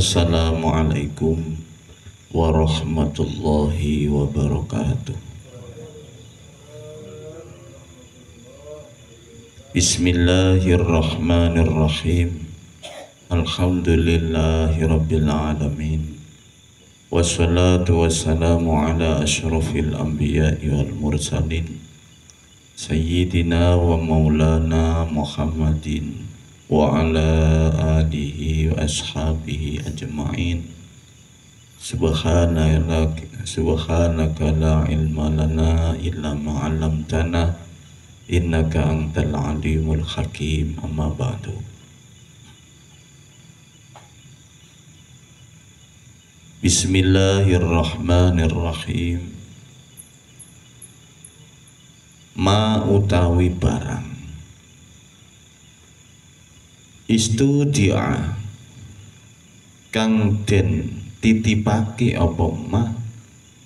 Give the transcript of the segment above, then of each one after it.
Assalamualaikum warahmatullahi wabarakatuh. Bismillahirrahmanirrahim. Alhamdulillahi rabbil alamin. Wassalatu wassalamu ala asyrafil anbiya'i wal mursalin Sayyidina wa maulana Muhammadin wa ala alihi wa ashabihi ajma'in. Subhanaka la ilma lana illa ma 'allamtana innaka antal alimul hakim. Amma ba'du. Bismillahirrahmanirrahim. Ma utawi barang istudia kang den titipake apa ma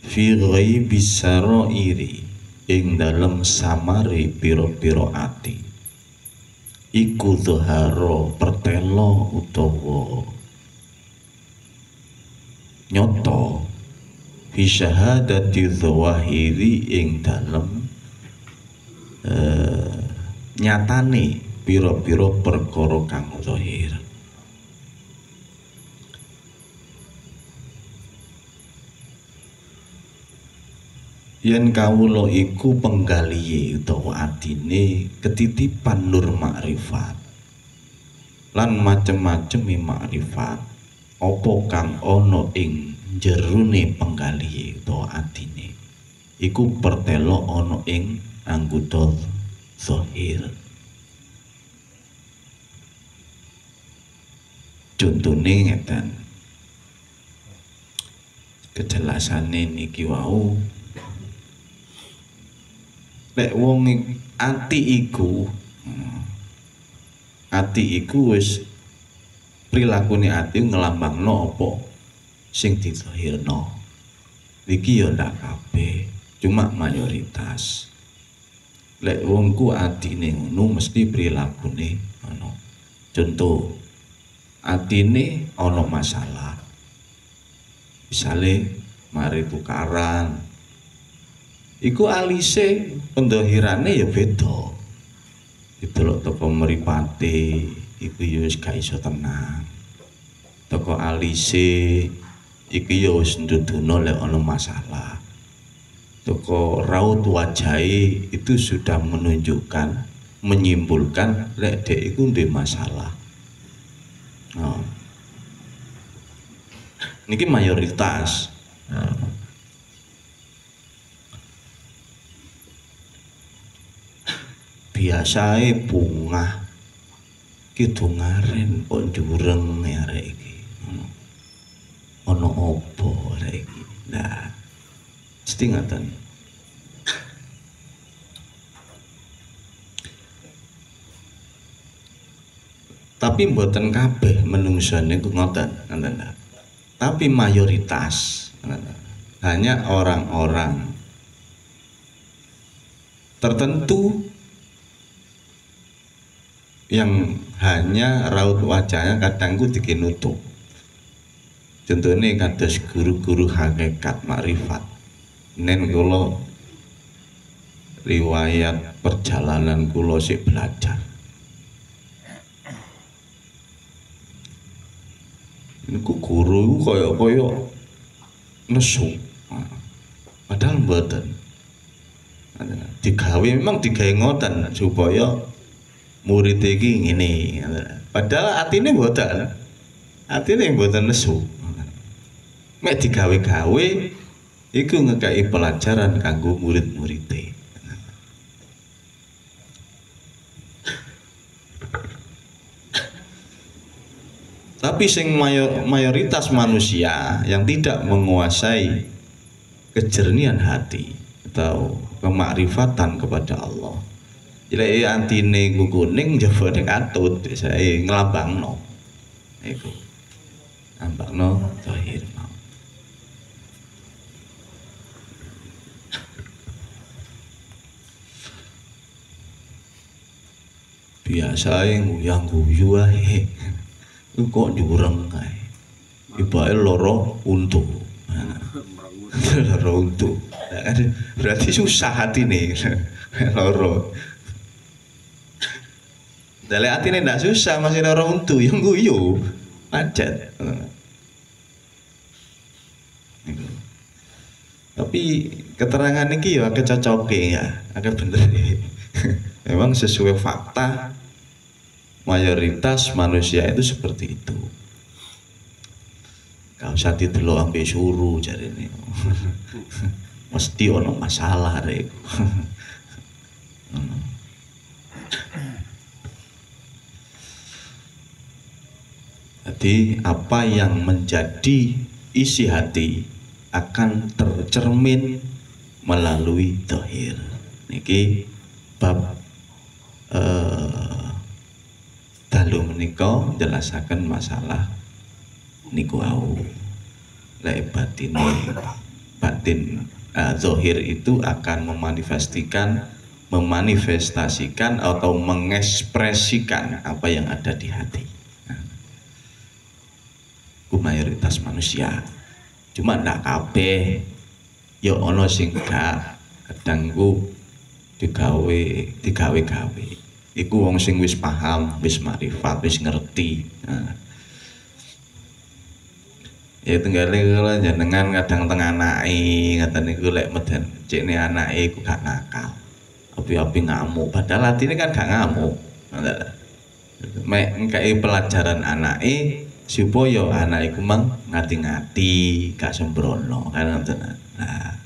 fi ghaibis sarairi ing dalem samare pira-pira ati iku dhahara pertelo utawa nyoto fi syahadati dzawahiri ing dalem nyatane pira-pira perkara kang zahir. Yen kawula iku penggalihe utawa adine ketitipan nur makrifat lan macem-maceme makrifat apa kang ana ing jerone penggalihe utawa adine iku pertelo ana ing anggota zahir. Contone ngeten, kejelasane niki wau lek wong ati iku wis prilakune ati ngelambangno apa sing dizahirno. Iki ya ndak kabeh, cuma mayoritas. Lek wong ku atine ngono mesti prilakune ngono. Contoh, atine ana masalah. Misale mari tukaran. Iku alise pendahirane ya beda. Didelok teko mripate iku ya wis gak iso tenang. Teko alise iki ya wis ndudono lek ana masalah. Toko raut wajahe itu sudah menunjukkan, menyimpulkan lek dek iku ndek masalah. Nah, niki mayoritas. Biasae bunga kidungaren kok jureng arek iki. Ana apa arek iki? Nah, mesti ngaten. Tapi mboten kabeh menungso niku ngoten, ngoten. Tapi mayoritas hanya orang-orang tertentu yang hanya raut wajahnya kadang ku dikinutup. Contohnya kados guru-guru hakikat makrifat. Nen kula riwayat perjalanan kula sik belajar. Niku guru kaya nesu. Padahal mboten. Digawe memang digawe ngoten supaya murid iki ngene. Padahal atine mboten. Atine mboten nesu. Mek digawe-gawe iku ngekei pelajaran kanggo murid-muride. Tapi sing mayoritas manusia yang tidak menguasai kejernihan hati atau kemakrifatan kepada Allah. Jadi antine kuning jebone katut saya nglambangno. Iku. Nglambangno zahir. biasa yang nguyang guyu ae kok jureng kae ibake loro untu. Loro untu. Berarti susah hati nih loro. Dalek atine ndak susah masih loro untu yang guyu macet. Tapi keterangan ini ya agak cocok ya, agak bener ya. Memang sesuai fakta mayoritas manusia itu seperti itu. Gak usah didelok ambil suruh jadi ini. Mesti ono masalah rek. Jadi apa yang menjadi isi hati akan tercermin melalui zahir. Niki bab dalu menika jelasaken masalah niku au. Lek batin zahir itu akan memanifestasikan atau mengekspresikan apa yang ada di hati. Mayoritas manusia. Cuma ndak kabeh ya ono sing gak kadang ku digawe-gawe. Iku wong sing wis paham, wis makrifat, wis ngerti. Nah. Ya tenggale kula jenengan kadang teng anake ngaten niku lek meden cikne anake iku gak nakal. Api-api ngamuk, padahal atine kan gak ngamuk. Mek ngkai pelajaran anake supaya anak iku mang ngati-ngati gak sembrono kan ngoten. Nah.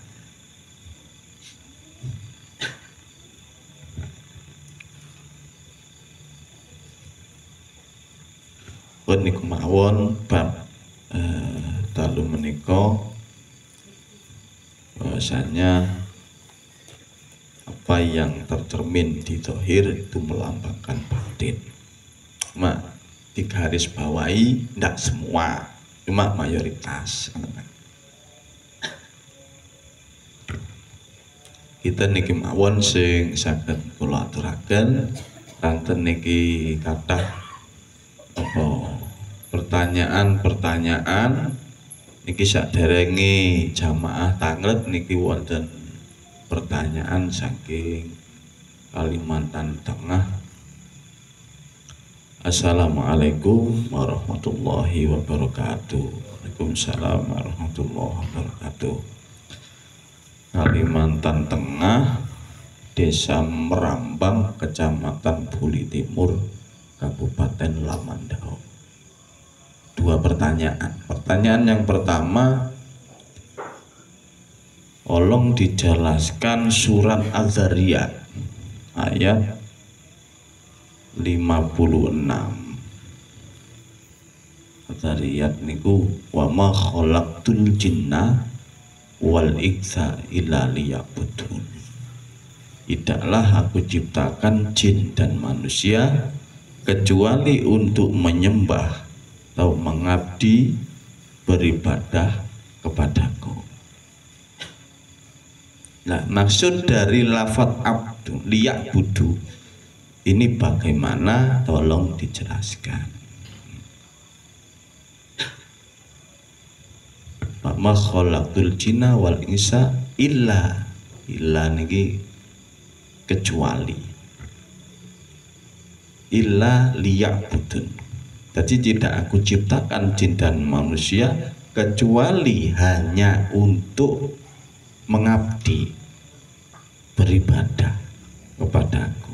Pun niku mawon bab dalu menika bahwasanya apa yang tercermin di zahir itu melambangkan batin. Digaris bawahi ndak semua, cuma mayoritas. Kita niki mawon sing saged kula aturaken ranten niki kathah apa pertanyaan niki saderenge jamaah tanglet niki wonten pertanyaan saking Kalimantan Tengah. Assalamualaikum warahmatullahi wabarakatuh. Waalaikumsalam warahmatullahi wabarakatuh. Kalimantan Tengah, Desa Merambang, Kecamatan Buli Timur, Kabupaten Lamandau. Dua pertanyaan. Pertanyaan yang pertama, tolong dijelaskan surat Az-Zariyat ayat 56. Az-Zariyat niku wa ma khalaqtul jinna wal insa illa liya'budun. Tidaklah aku ciptakan jin dan manusia kecuali untuk menyembah atau mengabdi beribadah kepadaku. Nah, maksud dari lafaz abdu liya'budu ini bagaimana? Tolong dijelaskan. Ma khalaqtul jinna wal insa illa niki kecuali illa liya'budun. Jadi tidak aku ciptakan jin dan manusia kecuali hanya untuk mengabdi beribadah kepadaku.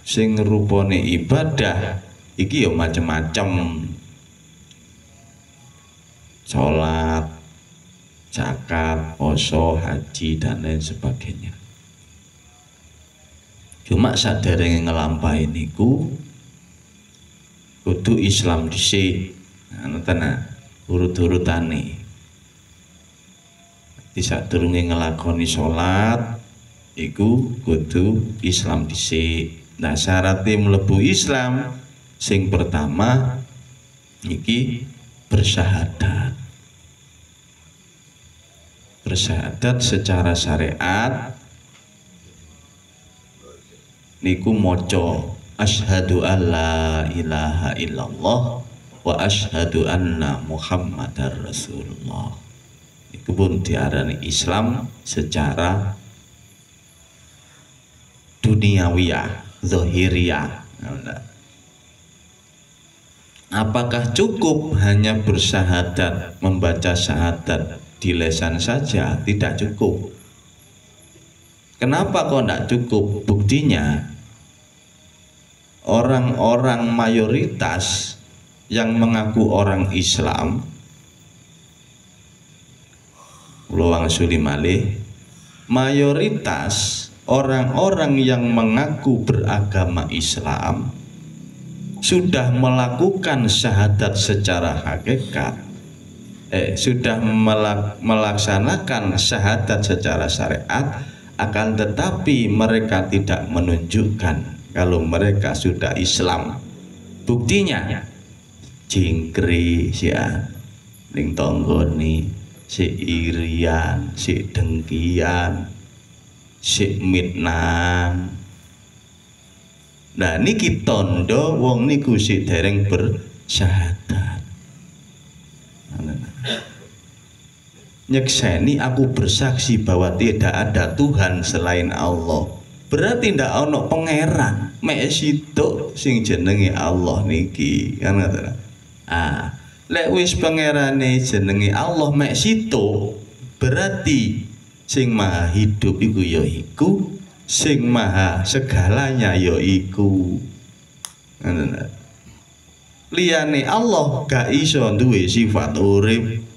Sing rupane ibadah iki ya macam-macam. Salat, zakat, poso, haji dan lain sebagainya. Cuma saderenge ngelampahi niku kudu Islam dhisik. Ngoten urut-urutane. Di sadurunge ngelakoni salat iku kudu Islam dhisik. Nah, syaratnya mlebu Islam sing pertama iki bersyahadat. Bersyahadat secara syariat niku maca asyhadu alla ilaha illallah wa asyhadu anna Muhammadar Rasulullah. Iku pun diarani Islam secara duniawiyah, zahiriyah. Apakah cukup hanya bersyahadat, membaca syahadat di lisan saja? Tidak cukup. Kenapa kok tidak cukup? Buktinya orang-orang mayoritas yang mengaku orang Islam, luang suli malih, mayoritas orang-orang yang mengaku beragama Islam sudah melakukan syahadat secara hakikat, sudah melaksanakan syahadat secara syariat, akan tetapi mereka tidak menunjukkan kalau mereka sudah Islam. Buktinya jingkri sian ning tonggoni, si irian, si dengkian, si mitnang. Nah niki tondo wong niku sik dereng bersyahadat. Nyekseni aku bersaksi bahwa tidak ada Tuhan selain Allah. Berarti ndak ono pangeran, mek sitok sing jenenge Allah niki, kan ngoten. Lek wis pangerane jenenge Allah mek sitok, berarti sing maha hidup iku ya iku, sing maha segalanya ya iku. Liyane Allah gak iso duwe sifat urip.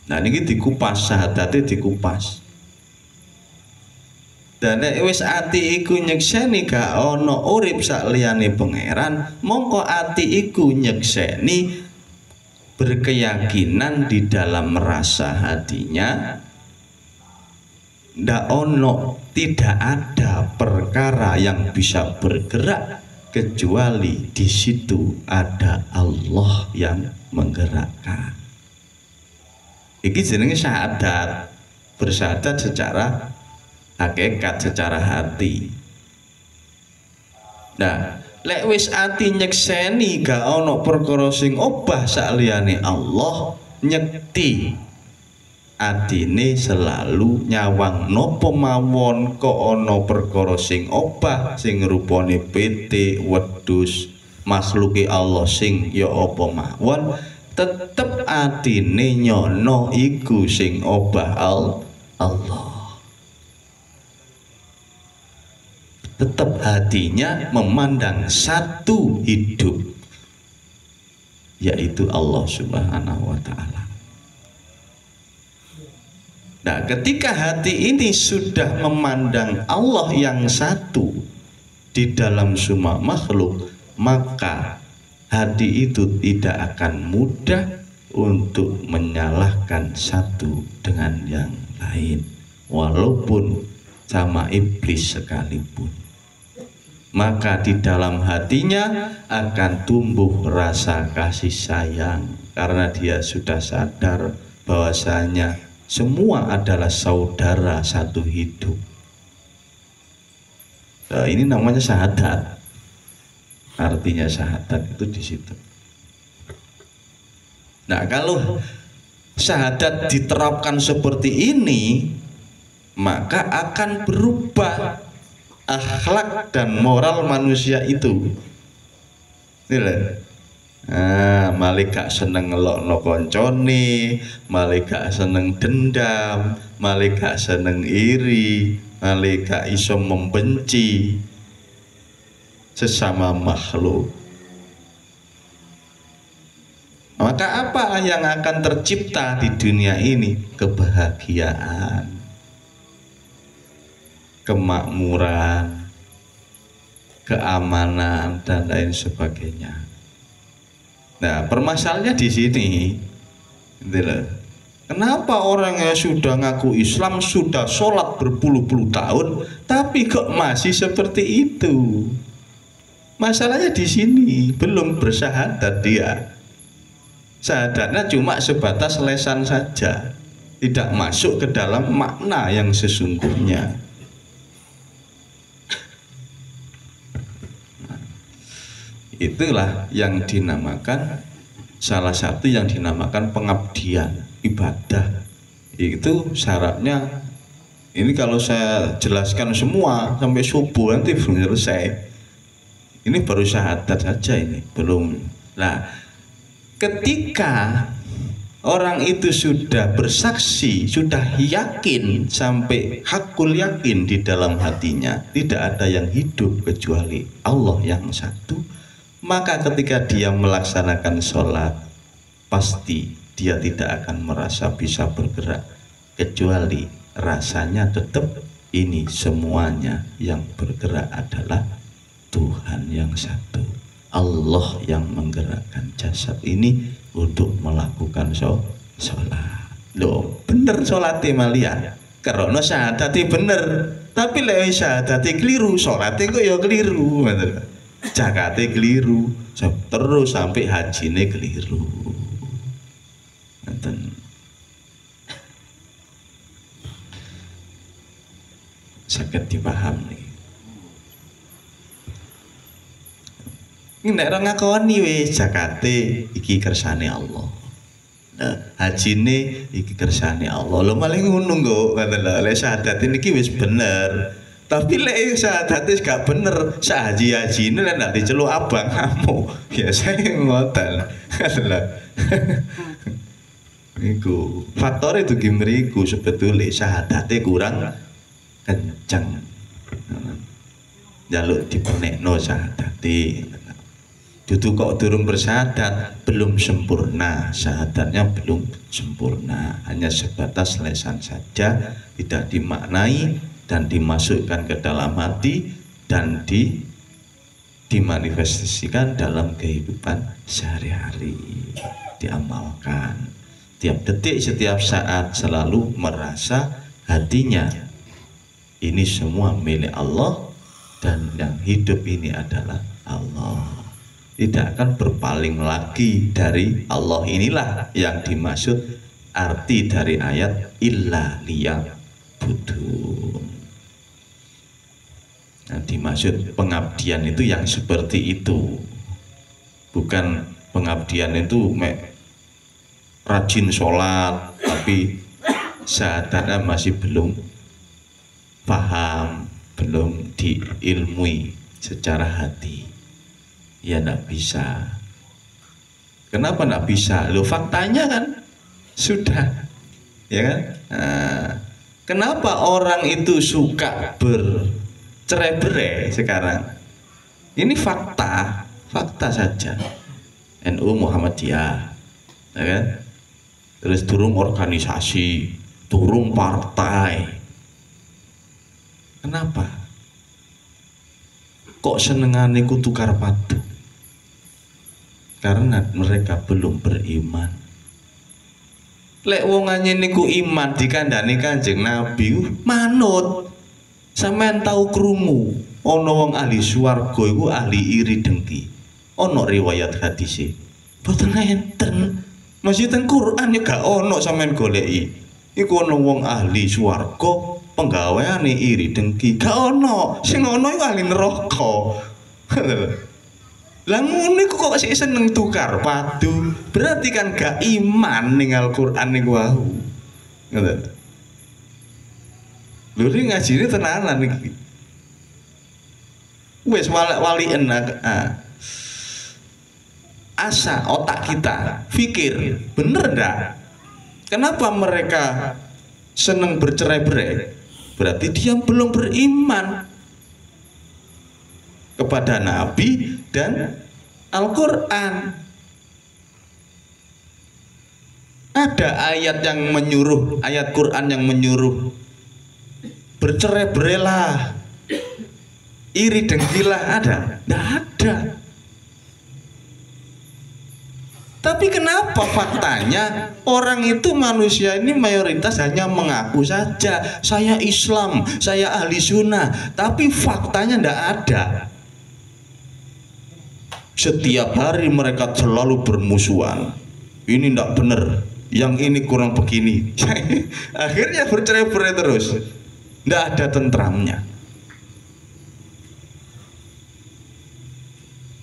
Nah niki dikupas, syahadate dikupas. Dan nek wis ati iku nyekseni gak ana urip sak liyane pangeran, mongko ati iku nyekseni berkeyakinan di dalam rasa hatinya ndak ono, tidak ada perkara yang bisa bergerak kecuali di situ ada Allah yang menggerakkan. Iki jenenge syahadat, bersyahadat secara hakikat, secara hati. Nah, lek wis ati nyekseni gak ono perkara sing obah saliyane Allah, nyekti adine selalu nyawang nopo mawon kok ono perkara sing obah sing rupane pitik, wedhus, makhluke Allah sing ya apa mawon, tetep adine nyono iku sing obah Allah. Tetap hatinya memandang satu hidup, yaitu Allah Subhanahu wa Ta'ala. Nah, ketika hati ini sudah memandang Allah yang satu di dalam semua makhluk, maka hati itu tidak akan mudah untuk menyalahkan satu dengan yang lain, walaupun sama iblis sekalipun. Maka di dalam hatinya akan tumbuh rasa kasih sayang, karena dia sudah sadar bahwasanya semua adalah saudara satu hidup. Nah, ini namanya syahadat. Artinya syahadat itu di situ. Nah, kalau syahadat diterapkan seperti ini, maka akan berubah akhlak dan moral manusia itu. Malik gak seneng ngelokno koncone, malik gak seneng dendam, malik gak seneng iri, malik gak iso membenci sesama makhluk. Maka apa yang akan tercipta di dunia ini? Kebahagiaan, kemakmuran, keamanan, dan lain sebagainya. Nah, permasalahannya di sini, kenapa orang yang sudah ngaku Islam, sudah sholat berpuluh-puluh tahun, tapi kok masih seperti itu? Masalahnya di sini, belum bersyahadat dia. Syahadatnya cuma sebatas lesan saja, tidak masuk ke dalam makna yang sesungguhnya. Itulah yang dinamakan, salah satu yang dinamakan pengabdian, ibadah. Itu syaratnya, ini kalau saya jelaskan semua sampai subuh nanti belum selesai. Ini baru syahadat saja, ini belum. Nah, ketika orang itu sudah bersaksi, sudah yakin sampai hakul yakin di dalam hatinya, tidak ada yang hidup kecuali Allah yang satu, maka ketika dia melaksanakan sholat, pasti dia tidak akan merasa bisa bergerak, kecuali rasanya tetap ini semuanya yang bergerak adalah Tuhan yang satu, Allah yang menggerakkan jasad ini untuk melakukan sholat. Loh, bener sholatnya malia, karena syahadati bener, tapi lewat syahadati keliru, sholatnya kok ya keliru, zakatnya keliru, terus sampai hajinya keliru. Sakit dipahami. Nek ora ngakoni wis zakate iki kersane Allah. Nah, hajine iki kersane Allah. Lho malah ngono kok, ngoten lho. Lek syahadat niki wis bener. Tapi lek syahadat wis gak bener, sahaji-hajine lek ndak diceluk abang kamu. Biasa ngoten. Ngoten lho. Iku faktor itu gimriku sebetulnya syahadatnya kurang kencang. Jaluk dipenekno syahadate. Dudu kok durung bersyahadat, belum sempurna, syahadatnya belum sempurna, hanya sebatas lesan saja, tidak dimaknai dan dimasukkan ke dalam hati dan dimanifestasikan dalam kehidupan sehari-hari, diamalkan tiap detik, setiap saat, selalu merasa hatinya ini semua milik Allah dan yang hidup ini adalah Allah. Tidak akan berpaling lagi dari Allah. Inilah yang dimaksud arti dari ayat illa liya'budun. Nah, dimaksud pengabdian itu yang seperti itu, bukan pengabdian itu rajin sholat tapi syahadatnya masih belum paham, belum diilmui secara hati. Ya enggak bisa. Kenapa enggak bisa? Loh, faktanya kan sudah, ya kan? Nah, kenapa orang itu suka bercerai-berai sekarang? Ini fakta, fakta saja. NU Muhammadiyah, ya kan? Terus turun organisasi, turun partai. Kenapa? Kok senengane ku tukar padu? Karena mereka belum beriman. Lek wongane niku iman dikandani Kanjeng Nabi manut. Sampeyan tau krungu ana wong ahli swarga iku ahli iri dengki. Ana riwayat hadise. Boten enten. Masih teng Quran ya gak ono sampeyan goleki. Iku ana wong ahli swarga penggaweane iri dengki. Gak ono. Sing ono iku ahli neraka. Lah ngono iku kok sik seneng tukar padu. Berarti kan gak iman ning Al-Qur'an niku wae. Ngoten. Lho iki ngajine tenanan iki. Wis walien asa otak kita pikir bener ndak? Kenapa mereka seneng bercerai-berai? Berarti dia belum beriman kepada Nabi dan Al-Quran. Ada ayat yang menyuruh, ayat Quran yang menyuruh bercerai-berailah, iri dengkilah, ada? Tidak ada. Tapi kenapa faktanya orang itu, manusia ini mayoritas hanya mengaku saja saya Islam, saya ahli sunnah, tapi faktanya tidak ada. Setiap hari mereka selalu bermusuhan. Ini tidak benar, yang ini kurang begini. Akhirnya bercerai-berai terus, tidak ada tentramnya.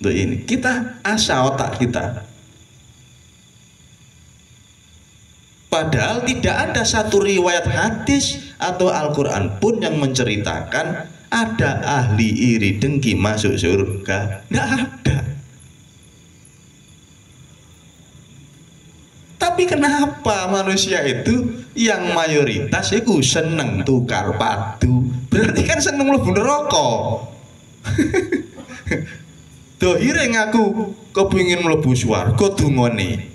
Untuk ini kita asah otak kita. Padahal tidak ada satu riwayat hadis atau Al-Quran pun yang menceritakan ada ahli iri dengki masuk surga. Tidak ada. Tapi kenapa manusia itu yang mayoritas itu seneng tukar padu? Berarti kan seneng mlebu neraka. Dohire ngaku kepingin mlebu swarga dungane.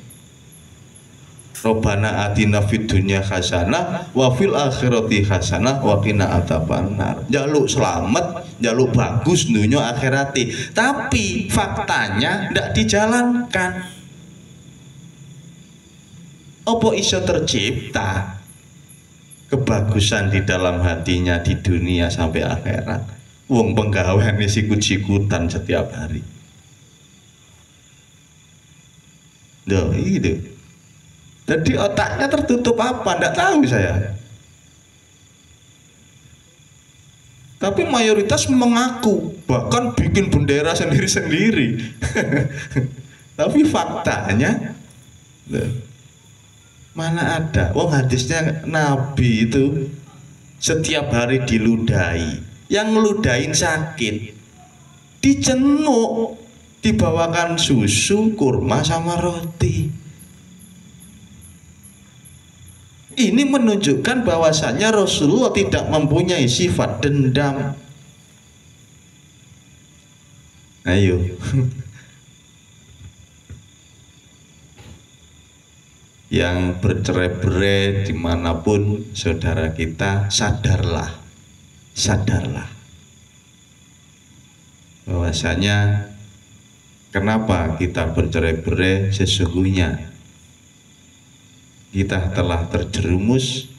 Robbana atina fid dunya hasanah wa fil akhirati hasanah wa qina adzabannar. Jaluk selamat, jaluk bagus dunya akhirati. Tapi faktanya ndak dijalankan. Apa iso tercipta kebagusan di dalam hatinya di dunia sampai akhirat? Wong penggaweane sikut-sikutan setiap hari. Loh, itu. Jadi otaknya tertutup apa? Tidak tahu saya. Tapi mayoritas mengaku, bahkan bikin bendera sendiri-sendiri. Tapi faktanya, mana ada? Wong hadisnya Nabi itu setiap hari diludahi. Yang ngeludahin sakit, dicenguk, dibawakan susu, kurma sama roti. Ini menunjukkan bahwasannya Rasulullah tidak mempunyai sifat dendam. Ayo. Yang bercerai-berai dimanapun saudara kita, sadarlah. Sadarlah. Bahwasanya kenapa kita bercerai-berai, sesungguhnya kita telah terjerumus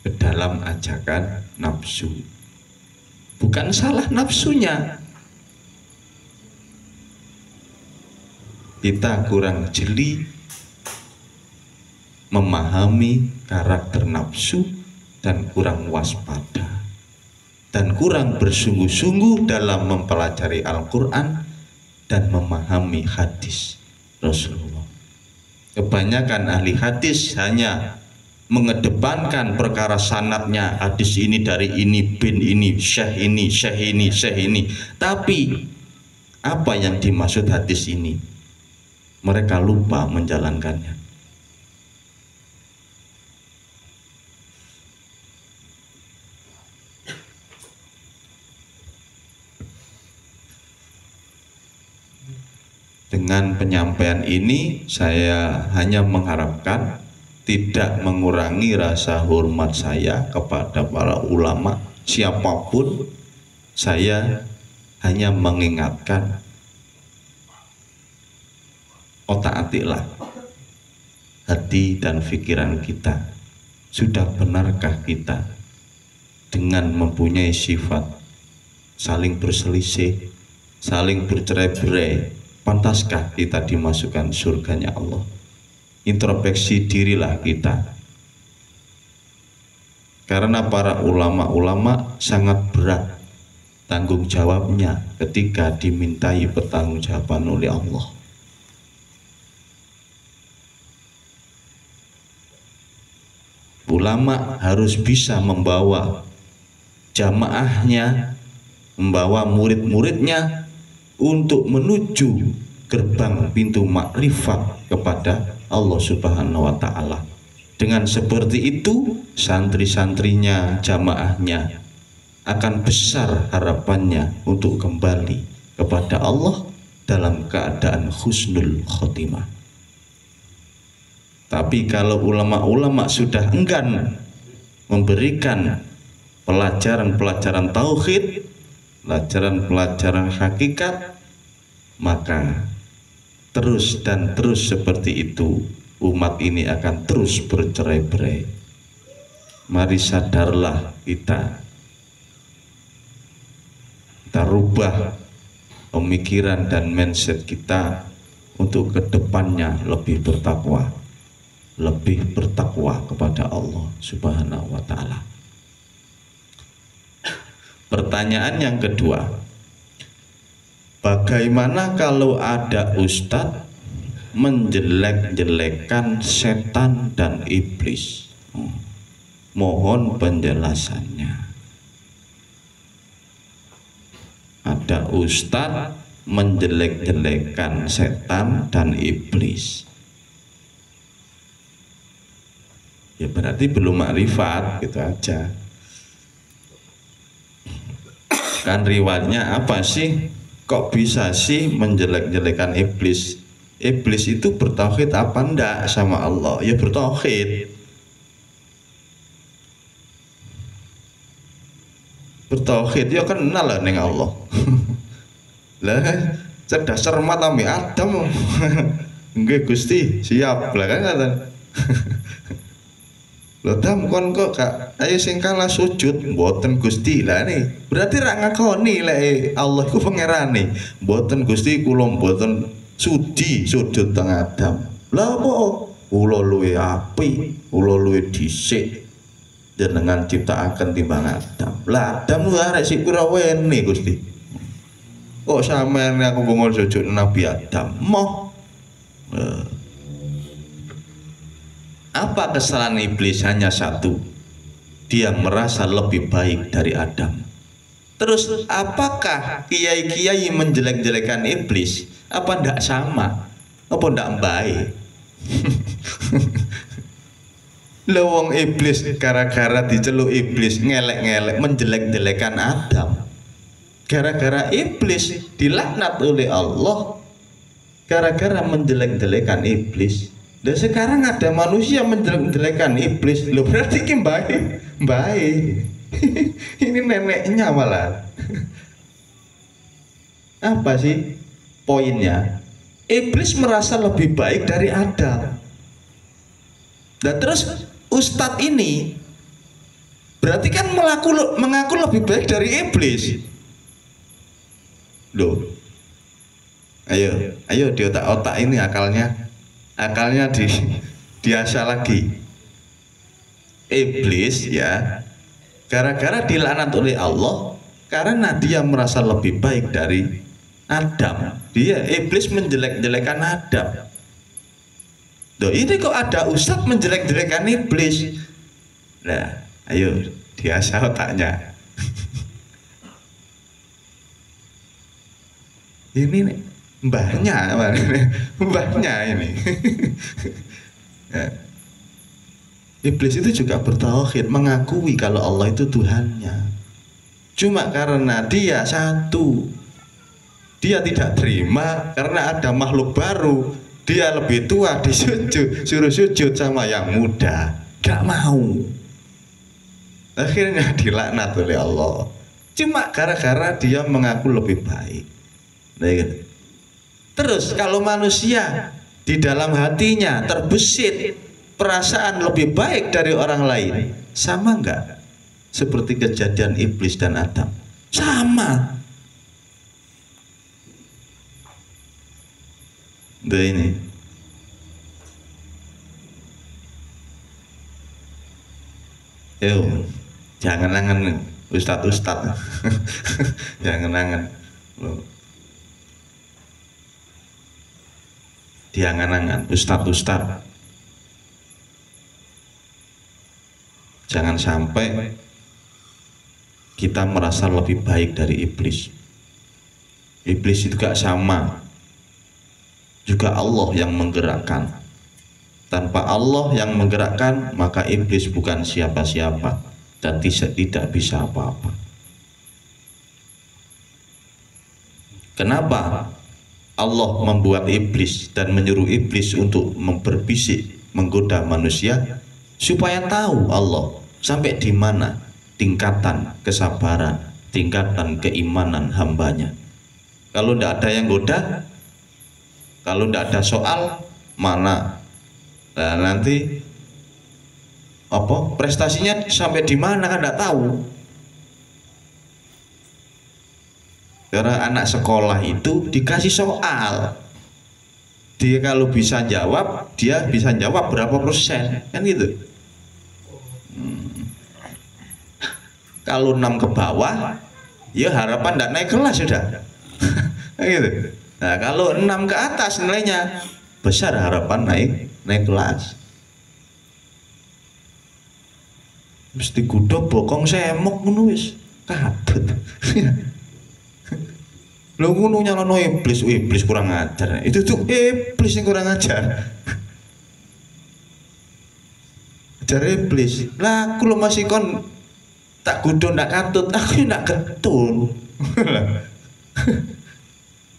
ke dalam ajakan nafsu. Bukan salah nafsunya, kita kurang jeli memahami karakter nafsu dan kurang waspada dan kurang bersungguh-sungguh dalam mempelajari Al-Quran dan memahami hadis Rasulullah. Kebanyakan ahli hadis hanya mengedepankan perkara sanadnya, hadis ini dari ini, bin ini, syekh ini, syekh ini, syekh ini. Tapi apa yang dimaksud hadis ini? Mereka lupa menjalankannya. Dengan penyampaian ini saya hanya mengharapkan tidak mengurangi rasa hormat saya kepada para ulama siapapun. Saya hanya mengingatkan, otak-atiklah hati dan pikiran kita. Sudah benarkah kita dengan mempunyai sifat saling berselisih, saling bercerai-berai, pantaskah kita dimasukkan surganya Allah? Introspeksi dirilah kita. Karena para ulama-ulama sangat berat tanggung jawabnya ketika dimintai pertanggungjawaban oleh Allah. Ulama harus bisa membawa jamaahnya, membawa murid-muridnya untuk menuju gerbang pintu makrifat kepada Allah Subhanahu wa Ta'ala. Dengan seperti itu, santri-santrinya, jamaahnya akan besar harapannya untuk kembali kepada Allah dalam keadaan husnul khotimah. Tapi kalau ulama-ulama sudah enggan memberikan pelajaran-pelajaran tauhid, pelajaran-pelajaran hakikat, maka terus dan terus seperti itu umat ini akan terus bercerai-berai. Mari sadarlah kita rubah pemikiran dan mindset kita untuk kedepannya lebih bertakwa kepada Allah Subhanahu wa Ta'ala. Pertanyaan yang kedua, Bagaimana kalau ada ustadz menjelek-jelekan setan dan iblis? Mohon penjelasannya. Ada ustadz menjelek-jelekan setan dan iblis. Ya berarti belum makrifat, gitu aja. Kan riwayatnya apa sih? Kok bisa sih menjelek-jelekan iblis? Iblis itu bertauhid apa enggak sama Allah? Ya bertauhid. Bertauhid ya kenal lah ning Allah. Lah cerdas cermat ambil Adam. Nggih Gusti, siap lah kan kata. Lho Dam kon kok Kak, ayo sing kalah sujud mboten Gusti. Lah nih, berarti ra ngakoni lek Allah iku pangerane. Mboten Gusti kula mboten sudi sujud teng Adam. Lah apa? Kula luwe apik, kula luwe dhisik jenengan ciptaaken timbang Adam. Lah Adam lu arek sik pira wene Gusti. Kok sampean aku bongol sujud Nabi Adam? Moh. Apa kesalahan iblis? Hanya satu, dia merasa lebih baik dari Adam. Terus apakah kiai-kiai menjelek-jelekan iblis? Apa ndak sama? Apa ndak baik? Lewong iblis gara-gara diceluk iblis ngelek-ngelek menjelek-jelekan Adam. Gara-gara iblis dilaknat oleh Allah gara-gara menjelek-jelekan iblis. Dan sekarang ada manusia menjelek-jelekan iblis. Loh berarti ini baik. Ini neneknya malah. Apa sih poinnya? Iblis merasa lebih baik dari Adam. Dan terus ustadz ini berarti kan mengaku lebih baik dari iblis. Loh. Ayo di otak-otak ini akalnya diasah lagi. Iblis ya gara-gara dilaknat oleh Allah karena dia merasa lebih baik dari Adam. Iblis menjelek-jelekan Adam. Loh ini kok ada ustadz menjelek-jelekan iblis. Nah ayo diasah otaknya. Ini nih mbahnya ini. Ya. Iblis itu juga bertauhid, mengakui kalau Allah itu Tuhannya. Cuma karena dia satu, dia tidak terima karena ada makhluk baru, dia lebih tua suruh sujud sama yang muda, gak mau. Akhirnya dilaknat oleh Allah. Cuma gara-gara dia mengaku lebih baik. Nah, gitu. Terus kalau manusia di dalam hatinya terbesit perasaan lebih baik dari orang lain, sama enggak? Seperti kejadian iblis dan Adam. Sama. Nah ini. Jangan angan ustadz. Jangan angan. Diangan-angan ustadz. Jangan sampai kita merasa lebih baik dari iblis. Iblis itu gak sama, juga Allah yang menggerakkan. Tanpa Allah yang menggerakkan, maka iblis bukan siapa-siapa dan tidak bisa apa-apa. Kenapa Allah membuat iblis dan menyuruh iblis untuk memperbisik, menggoda manusia? Supaya tahu Allah sampai di mana tingkatan kesabaran, tingkatan keimanan hambanya. Kalau tidak ada yang goda, kalau tidak ada soal, mana nah, nanti apa prestasinya sampai di mana kan tidak tahu. Karena anak sekolah itu dikasih soal, dia kalau bisa jawab, dia bisa jawab berapa persen, kan gitu. Kalau 6 ke bawah, ya harapan tidak naik kelas sudah. Nah, gitu. Nah, kalau 6 ke atas nilainya besar harapan naik kelas. Mesti kudo bokong semok ngono wis kadut. Lho ngono nyalono iblis, iblis kurang ajar. Itu tuh iblis yang kurang ajar. Ajar iblis. Lah aku lo masih kon tak kudo ndak katut, aku ndak ketun.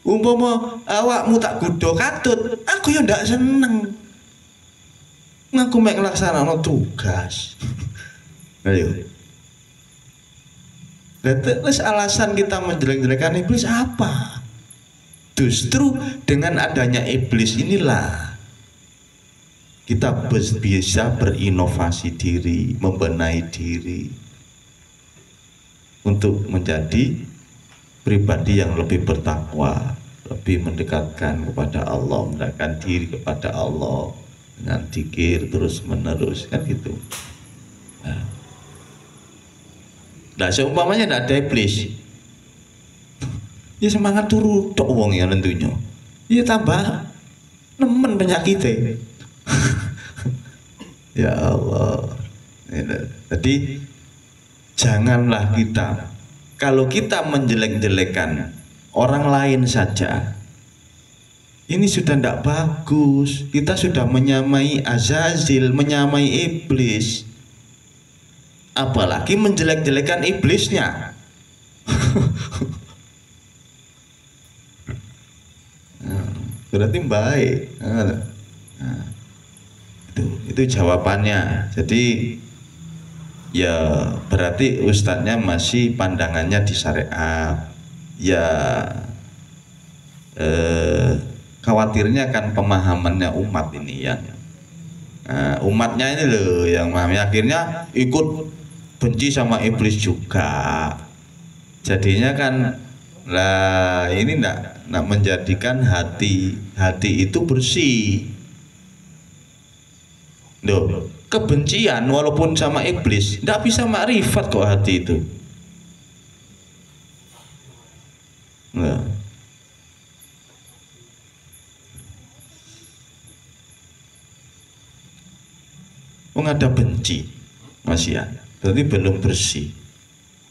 Umpama awakmu tak kudo katut, aku yo ndak seneng. Ngaku mek nglaksanakno tugas. Ayo. Terus alasan kita menjelek-jelekan iblis apa? Justru dengan adanya iblis inilah kita bisa berinovasi diri, membenahi diri untuk menjadi pribadi yang lebih bertakwa, lebih mendekatkan kepada Allah, mendekatkan diri kepada Allah dengan zikir terus menerus, kan gitu. Nah, seumpamanya tidak ada iblis, ya semangat turu tok wong ya tentunya. Ya tambah nemen penyakitnya. Ya Allah. Jadi janganlah kita, kalau kita menjelek-jelekan orang lain saja, ini sudah tidak bagus. Kita sudah menyamai Azazil, menyamai iblis. Apalagi menjelek-jelekan iblisnya. Berarti baik. Itu jawabannya. Jadi ya berarti ustadznya masih pandangannya di syariat. Ya khawatirnya kan pemahamannya umat ini yang umatnya ini loh yang memahami, akhirnya ikut benci sama iblis juga. Jadinya kan lah ini ndak menjadikan hati itu bersih. Loh, kebencian walaupun sama iblis ndak bisa makrifat kok hati itu. Nah. Ada benci masih ya, berarti belum bersih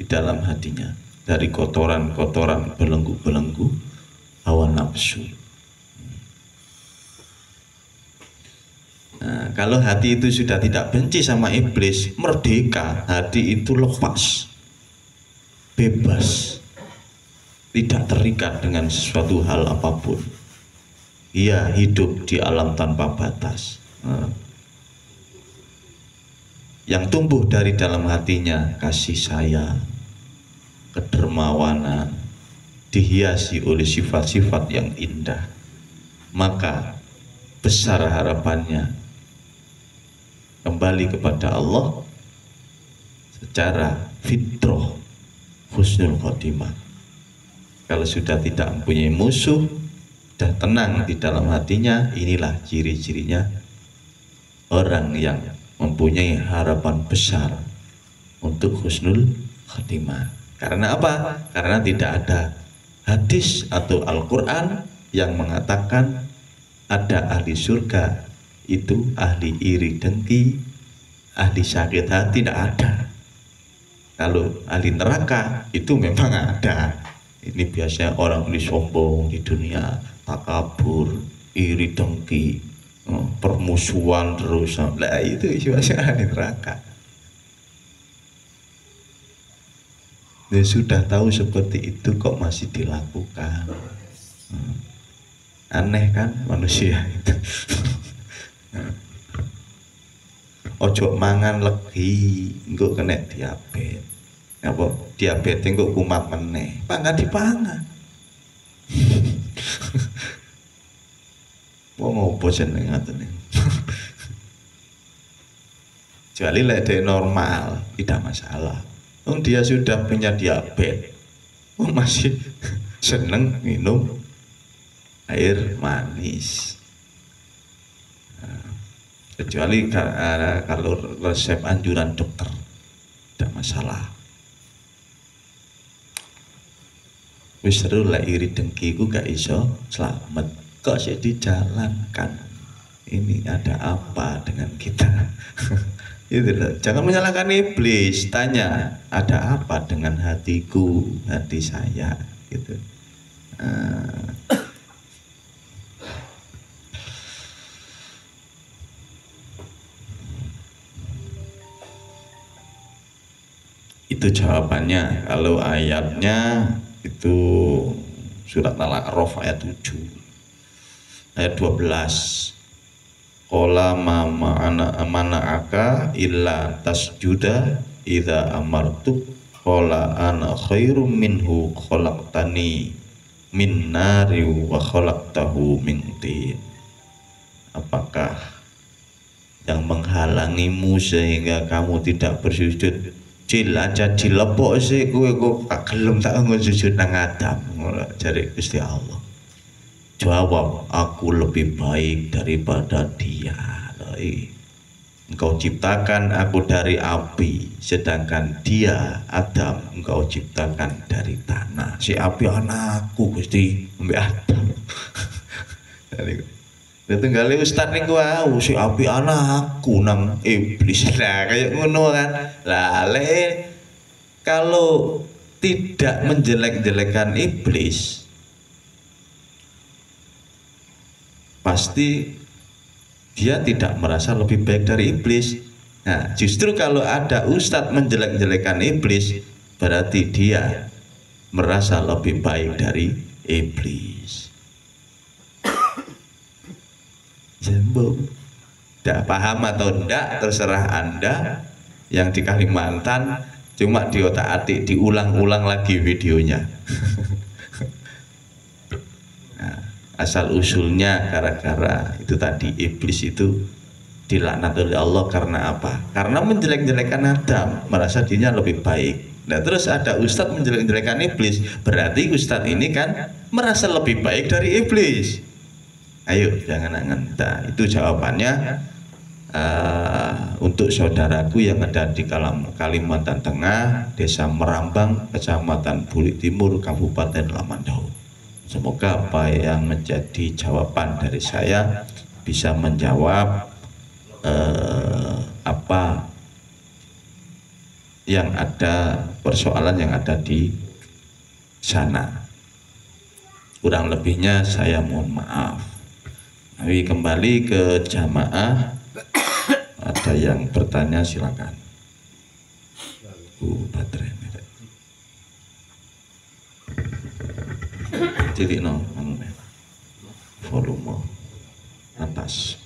di dalam hatinya dari kotoran-kotoran belenggu-belenggu hawa nafsu. Nah, kalau hati itu sudah tidak benci sama iblis, merdeka, hati itu lepas, bebas, tidak terikat dengan sesuatu hal apapun. Ia hidup di alam tanpa batas. Yang tumbuh dari dalam hatinya kasih sayang, kedermawanan, dihiasi oleh sifat-sifat yang indah, maka besar harapannya kembali kepada Allah secara fitrah, husnul khotimah. Kalau sudah tidak mempunyai musuh, sudah tenang di dalam hatinya, inilah ciri-cirinya orang yang mempunyai harapan besar untuk husnul khatimah. Karena apa? Karena tidak ada hadis atau Al-Quran yang mengatakan ada ahli surga itu ahli iri dengki, ahli sakit hati, tidak ada. Kalau ahli neraka itu memang ada. Ini biasanya orang ini sombong di dunia, takabur, iri dengki, permusuhan terus. Lah itu biasanya ahli neraka. Dia sudah tahu seperti itu kok masih dilakukan. Aneh kan manusia itu. Ojo mangan legi engko kena diabetes. Apa diabetes engko kumat meneh. Pangan dipangan. Wong opo jeneng ngoten. Kecuali lek dia normal, tidak masalah. Dia sudah punya diabetes, masih seneng minum air manis. Kecuali kalau resep anjuran dokter, tidak masalah. Wis seru lek iri dengki ku gak iso selamat. Kok sih dijalankan? Ini ada apa dengan kita? Itu loh. Jangan menyalahkan iblis. Tanya, ada apa dengan hatiku, hati saya? Gitu. Itu jawabannya. Kalau ayatnya itu surat Al-A'raf ayat 7 ayat 12. Qala ma mana'aka illa tasjuda idza amartuk qala ana khairum minhu khalaqtani min nari wa khalaqtahu min tin. Apakah yang menghalangimu sehingga kamu tidak bersujud? Cil aja dilepok sih kowe kok gak gelem tak sujud nang Adam. Jare Gusti Allah. Jawab, aku lebih baik daripada dia. Engkau ciptakan aku dari api, sedangkan dia Adam engkau ciptakan dari tanah. Si api anakku Gusti, mbek Adam. Tinggal ustaz niku wau si api anakku nang iblis. Nah kayak ngono kan. Lah kalau tidak menjelek-jelekan iblis, pasti dia tidak merasa lebih baik dari iblis. Nah, justru kalau ada ustadz menjelek-jelekan iblis, berarti dia merasa lebih baik dari iblis. Jembung. Tidak paham atau tidak terserah Anda. Yang di Kalimantan cuma di otak-atik diulang-ulang lagi videonya. Nah, asal usulnya gara-gara itu tadi, iblis itu dilaknat oleh Allah karena apa? Karena menjelek-jelekan Adam, merasa dirinya lebih baik. Nah terus ada ustadz menjelek-jelekan iblis, berarti ustadz ini kan merasa lebih baik dari iblis. Ayo jangan ngentah. Itu jawabannya untuk saudaraku yang ada di Kalimantan Tengah, Desa Merambang, Kecamatan Buli Timur, Kabupaten Lamandau. Semoga apa yang menjadi jawaban dari saya bisa menjawab apa yang ada, persoalan yang ada di sana. Kurang lebihnya saya mohon maaf. Tapi kembali ke jamaah, ada yang bertanya silakan. Baterai jadi no volume atas.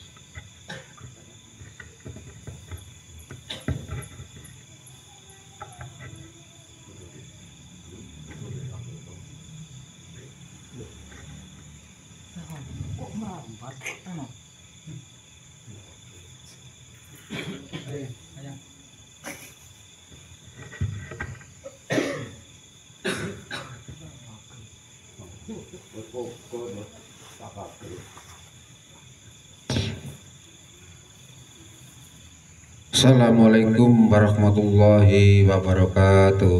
Assalamualaikum warahmatullahi wabarakatuh.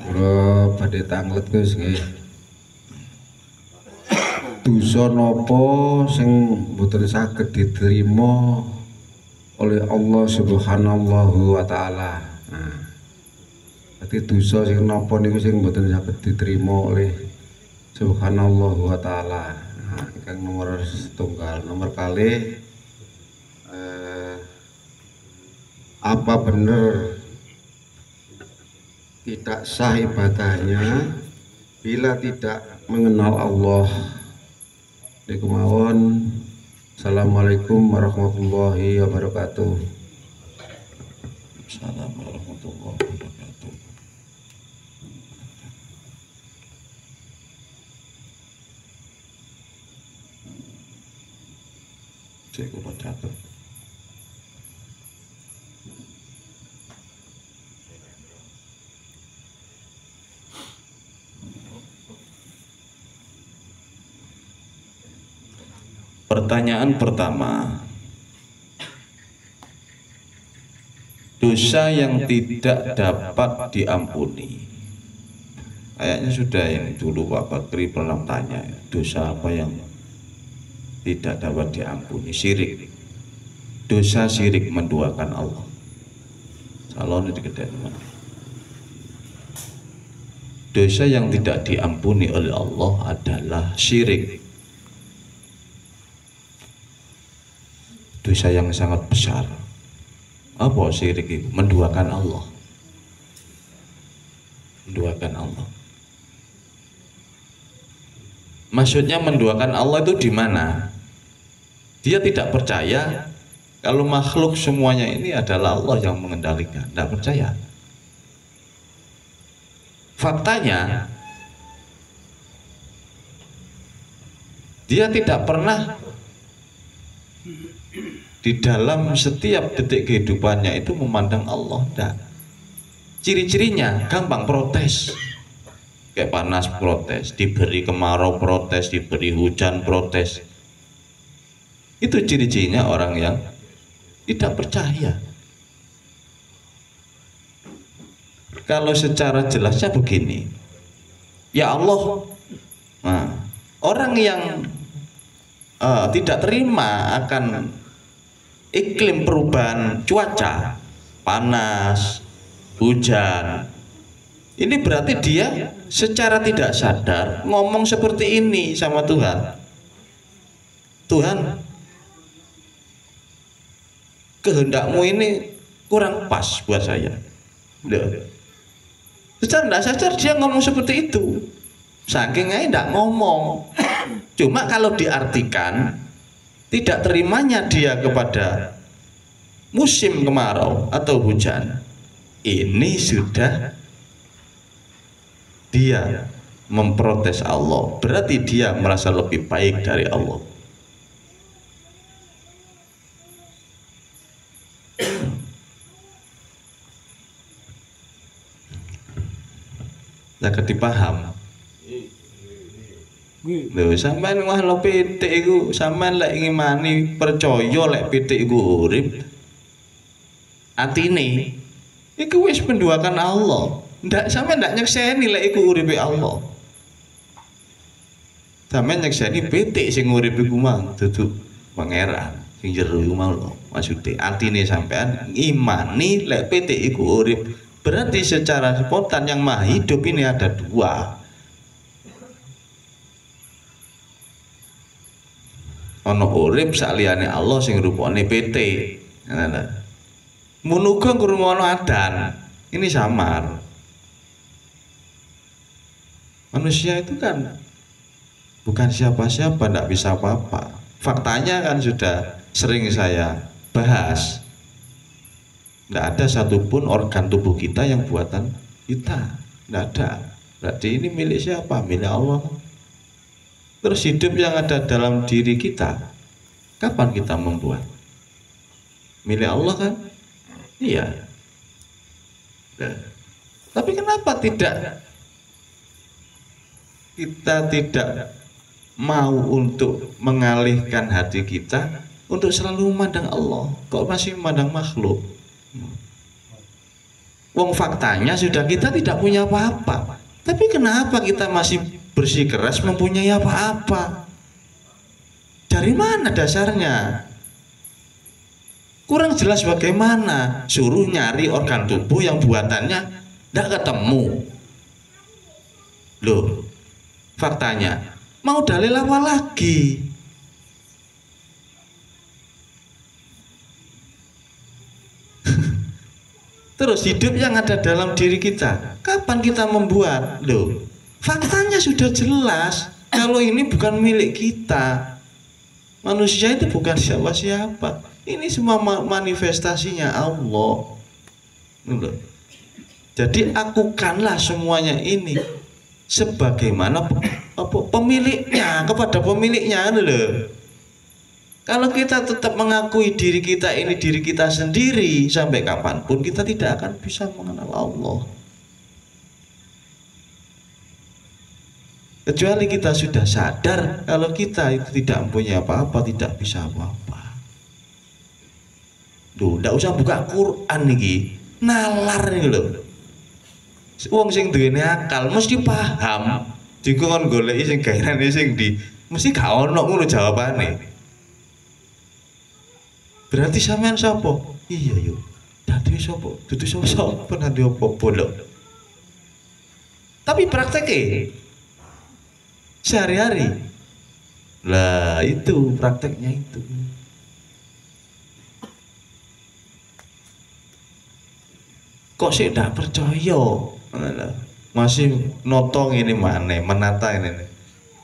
Kula badhe tanglet Gus nggih. Dosa napa sing mboten saged diterima oleh Allah Subhanahu wa taala. Nah, dadi dosa sing napa niku sing mboten saged diterima oleh Subhanahu wa taala. Nah, ingkang nomor setunggal, nomor kalih apa benar tidak sah ibadahnya bila tidak mengenal Allah? Niku mawon. Assalamualaikum warahmatullahi wabarakatuh. Assalamualaikum warahmatullahi wabarakatuh. Saya kok catat. Pertanyaan pertama, dosa yang tidak dapat diampuni Kayaknya sudah ini dulu Pak Bakri pernah tanya, dosa apa yang tidak dapat diampuni? Syirik. Dosa syirik menduakan Allah. Salon di kedai mana? Dosa yang tidak diampuni oleh Allah adalah syirik. Dosa yang sangat besar. Apa syirik itu? Menduakan Allah. Menduakan Allah. Maksudnya menduakan Allah itu di mana? Dia tidak percaya kalau makhluk semuanya ini adalah Allah yang mengendalikan. Tidak percaya. Faktanya dia tidak pernah di dalam setiap detik kehidupannya itu memandang Allah. Tidak. Ciri-cirinya gampang protes. Kayak panas protes, diberi kemarau protes, diberi hujan protes. Itu ciri-cirinya orang yang tidak percaya. Kalau secara jelasnya begini, ya Allah, nah, orang yang tidak terima akan iklim perubahan cuaca, panas, hujan, ini berarti dia secara tidak sadar ngomong seperti ini sama Tuhan. Tuhan, kehendakmu ini kurang pas buat saya. Secara tidak sadar dia ngomong seperti itu. Saking aja tidak ngomong. Cuma kalau diartikan tidak terimanya dia kepada musim kemarau atau hujan, ini sudah dia memprotes Allah, berarti dia merasa lebih baik dari Allah. Lah dipaham. Lho sampean wah lo pitik iku, sampean lek ngimani percaya lek pitik iku urip, atine iku wis menduakan Allah. Ndak, sampean ndak nyekseni lek iku uripe Allah. Sampean nyekseni pitik sing urip iku mang dudu pangeran sing jero iku mau lho. Maksude atine sampean imani lek pitik iku urip. Berarti secara spontan yang maha hidup ini ada dua. Ono urip saliyane Allah sing rupane pitik. Munuga ngrungono adan. Ini samar. Manusia itu kan bukan siapa-siapa, tidak bisa apa-apa. Faktanya kan sudah sering saya bahas. Tidak ada satupun organ tubuh kita yang buatan kita. Tidak ada. Berarti ini milik siapa? Milik Allah. Terus hidup yang ada dalam diri kita, kapan kita membuat? Milik Allah kan? Iya. Nah, tapi kenapa kita tidak mau untuk mengalihkan hati kita untuk selalu memandang Allah? Kok masih memandang makhluk? Wong faktanya sudah kita tidak punya apa-apa, tapi kenapa kita masih bersikeras mempunyai apa-apa? Dari mana dasarnya? Kurang jelas bagaimana? Suruh nyari organ tubuh yang buatannya tidak ketemu. Loh, faktanya mau dalil apa lagi? Terus hidup yang ada dalam diri kita, kapan kita membuat? Loh, faktanya sudah jelas kalau ini bukan milik kita. Manusia itu bukan siapa-siapa. Ini semua manifestasinya Allah. Loh. Jadi akukanlah semuanya ini sebagaimana pemiliknya, kepada pemiliknya. Loh. Kalau kita tetap mengakui diri kita ini diri kita sendiri, sampai kapanpun kita tidak akan bisa mengenal Allah. Kecuali kita sudah sadar kalau kita itu tidak mempunyai apa-apa, tidak bisa apa-apa. Duh, tidak usah buka Quran nih, nalar nih loh. Wong sing duwene akal mesti paham. Dikon goleki sing gairane sing di mesti gak ono ngono jawabane. Berarti sampean sapa? Iya yo. Dadi sapa? Dudu sapa nanti opo lho. Tapi prakteknya sehari-hari. Lah itu prakteknya itu. Kok sih tidak percaya? Masih notong ini mana, menata ini.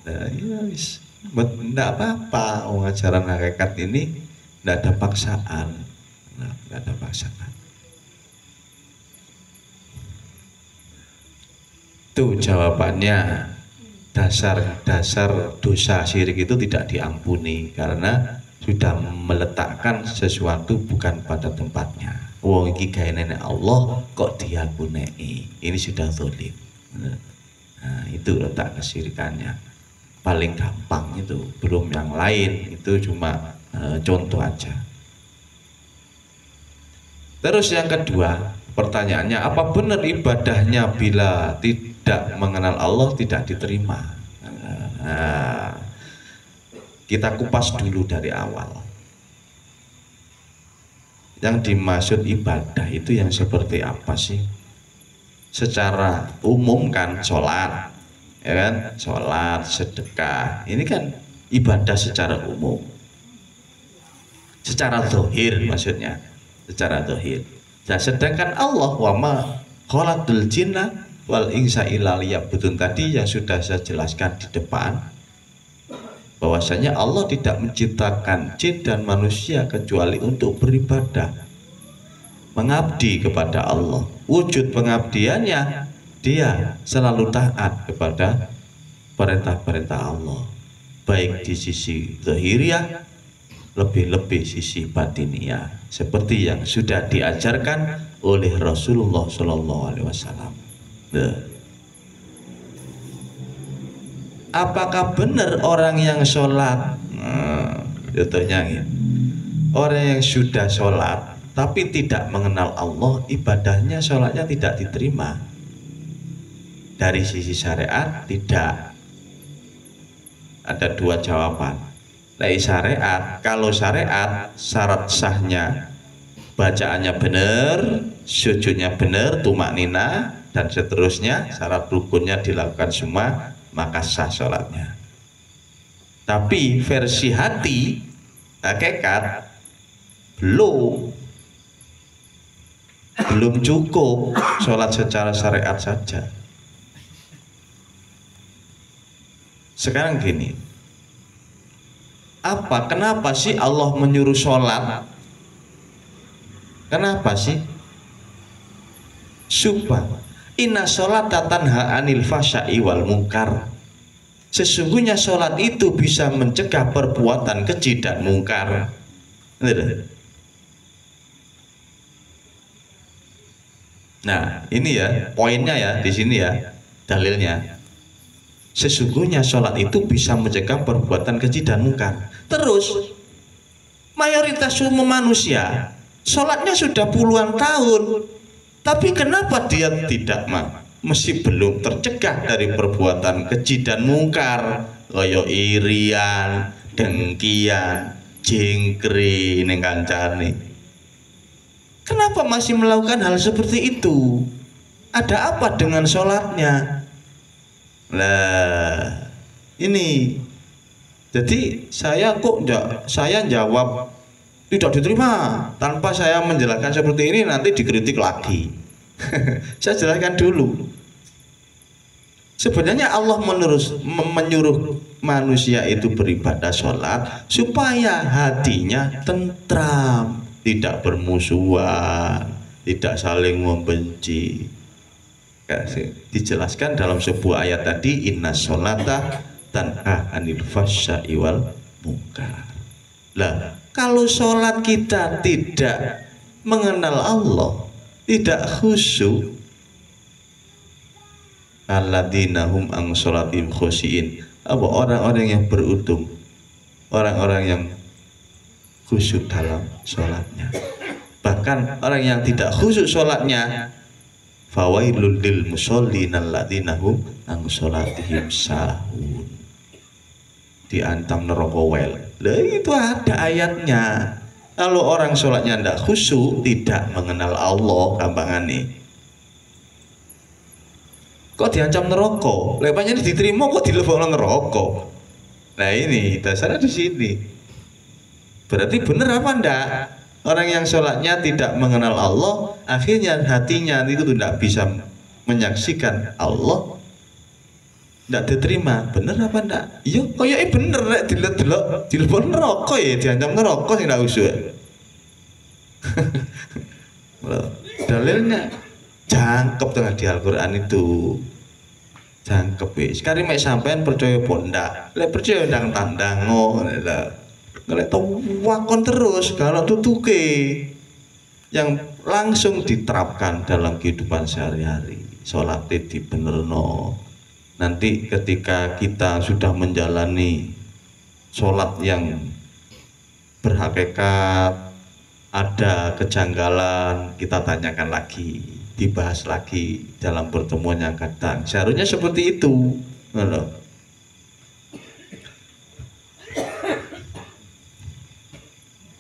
Nah, ya wis, tidak apa-apa. Ajaran hakikat ini tidak ada paksaan, tidak ada paksaan. Itu jawabannya. Dasar dosa syirik itu tidak diampuni karena sudah meletakkan sesuatu bukan pada tempatnya. Wong iki gaene Allah kok diapunei. Ini sudah zalim. Nah, itu letak kesyirikannya. Paling gampang itu, belum yang lain. Itu cuma contoh aja. Terus yang kedua, pertanyaannya, apa benar ibadahnya bila tidak mengenal Allah tidak diterima? Nah, kita kupas dulu dari awal. Yang dimaksud ibadah itu yang seperti apa sih? Secara umum kan sholat, ya kan? Sholat, sedekah, ini kan ibadah secara umum. Secara zahir maksudnya, secara zahir. Nah, sedangkan Allah wa ma khalaqul jinna wal insa illa liya'budun tadi yang sudah saya jelaskan di depan, bahwasanya Allah tidak menciptakan jin dan manusia kecuali untuk beribadah, mengabdi kepada Allah. Wujud pengabdiannya dia selalu taat kepada perintah-perintah Allah, baik di sisi zahiriyah, lebih-lebih sisi batiniyah, seperti yang sudah diajarkan oleh Rasulullah SAW. Apakah benar orang yang sholat, contohnya orang yang sudah sholat tapi tidak mengenal Allah, ibadahnya sholatnya tidak diterima? Dari sisi syariat tidak. Ada dua jawaban. Dari syariat, kalau syariat syarat sahnya bacaannya benar, sujudnya benar, tumaknina dan seterusnya, syarat rukunnya dilakukan semua, maka sah sholatnya. Tapi versi hati, hakikat, belum cukup sholat secara syariat saja. Sekarang gini, kenapa sih Allah menyuruh sholat? Kenapa sih? Supaya inna sholata tanha anil fasya'i wal munkar. Sesungguhnya sholat itu bisa mencegah perbuatan keji dan mungkar. Nah, ini ya poinnya ya di sini ya, dalilnya. Sesungguhnya sholat itu bisa mencegah perbuatan keji dan mungkar. Terus mayoritas umum manusia sholatnya sudah puluhan tahun, tapi kenapa dia tidak masih belum tercegah dari perbuatan keji dan mungkar, kaya irian, dengkian, jengkri ning kancane? Kenapa masih melakukan hal seperti itu? Ada apa dengan sholatnya? Lah, ini jadi saya jawab tidak diterima tanpa saya menjelaskan seperti ini, nanti dikritik lagi. Saya jelaskan dulu. Sebenarnya Allah menyuruh manusia itu beribadah sholat supaya hatinya tentram, tidak bermusuhan, tidak saling membenci. Dijelaskan dalam sebuah ayat tadi, inna sholata tanha anil fasya'i wal munkar. Lah, kalau sholat kita tidak mengenal Allah, tidak khusyuk, alladzina hum an sholatim khusyiin, apa orang-orang yang beruntung, orang-orang yang khusyuk dalam sholatnya. Bahkan orang yang tidak khusyuk sholatnya, fawailul lil musallin alladzina hum an sholatihim sahun. Diancam neraka wel. Lah itu ada ayatnya. Kalau orang sholatnya tidak khusyuk, tidak mengenal Allah, gampangannya. Kok diancam neraka? Lepasnya diterima kok dilebokno neraka. Nah ini dasarnya di sini. Berarti benar apa enggak? Orang yang sholatnya tidak mengenal Allah, akhirnya hatinya itu tidak bisa menyaksikan Allah, tidak diterima. Bener apa enggak? Iya, kayaknya bener rek dilebok neraka ya, diancam neraka sing ndak usuk. Dalilnya jangkep tengah di Al-Qur'an itu. Jangkep wis. Sekali mek sampean percaya bondak. Lek percaya ndang tandang ngono lho. Lek wakon terus kalau tutuke yang langsung diterapkan dalam kehidupan sehari-hari. Salat dibenerno. Nanti ketika kita sudah menjalani sholat yang berhakikat, ada kejanggalan, kita tanyakan lagi, dibahas lagi dalam pertemuan yang akan datang. Seharusnya seperti itu.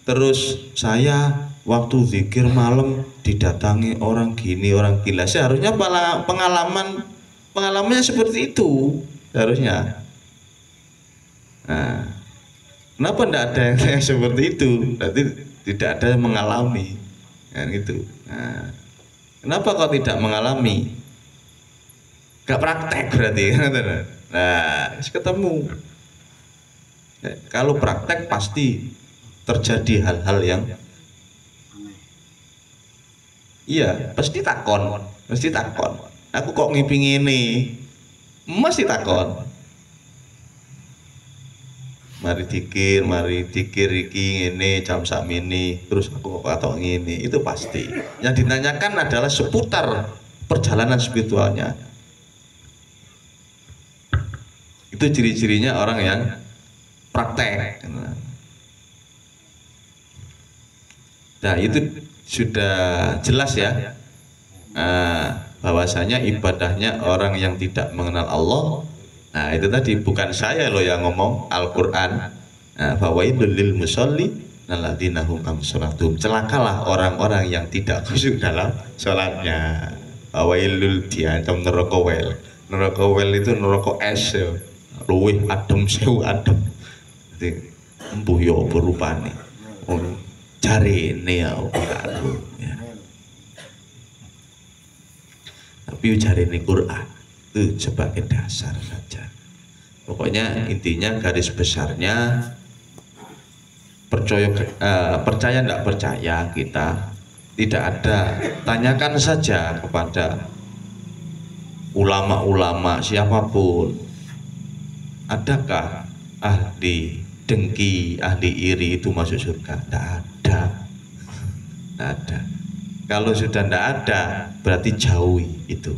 Terus saya waktu zikir malam didatangi orang gini, orang gila. Seharusnya pengalamannya seperti itu seharusnya. Nah, kenapa tidak ada yang seperti itu? Berarti tidak ada yang mengalami, kan gitu. Nah, kenapa kau tidak mengalami? Gak praktek berarti. Nah, ketemu. Kalau praktek pasti terjadi hal-hal yang, iya, pasti takon. Aku kok ngiping ini, mesti takon. Mari dikir iki ini jam sakmini, terus aku kok atau ngini, itu pasti. Yang ditanyakan adalah seputar perjalanan spiritualnya. Itu ciri-cirinya orang yang praktek. Nah itu sudah jelas ya. Bahwasanya ibadahnya orang yang tidak mengenal Allah. Nah itu tadi bukan saya loh yang ngomong, Al-Quran. Fawailul lil musolli alladzina hum an sholatum. Celakalah orang-orang yang tidak khusyuk dalam sholatnya. Fawailul, diancam neraka wel. Neraka wel itu neraka es ya. Luwih adem sewu adem. Jadi empuh yo berupane. Jarine ya ya. Tapi jarine Quran itu sebagai dasar saja. Pokoknya intinya garis besarnya percaya enggak percaya kita tidak ada, tanyakan saja kepada ulama-ulama siapapun, adakah ahli dengki, ahli iri itu masuk surga? Tidak ada. Kalau sudah tidak ada, berarti jauhi itu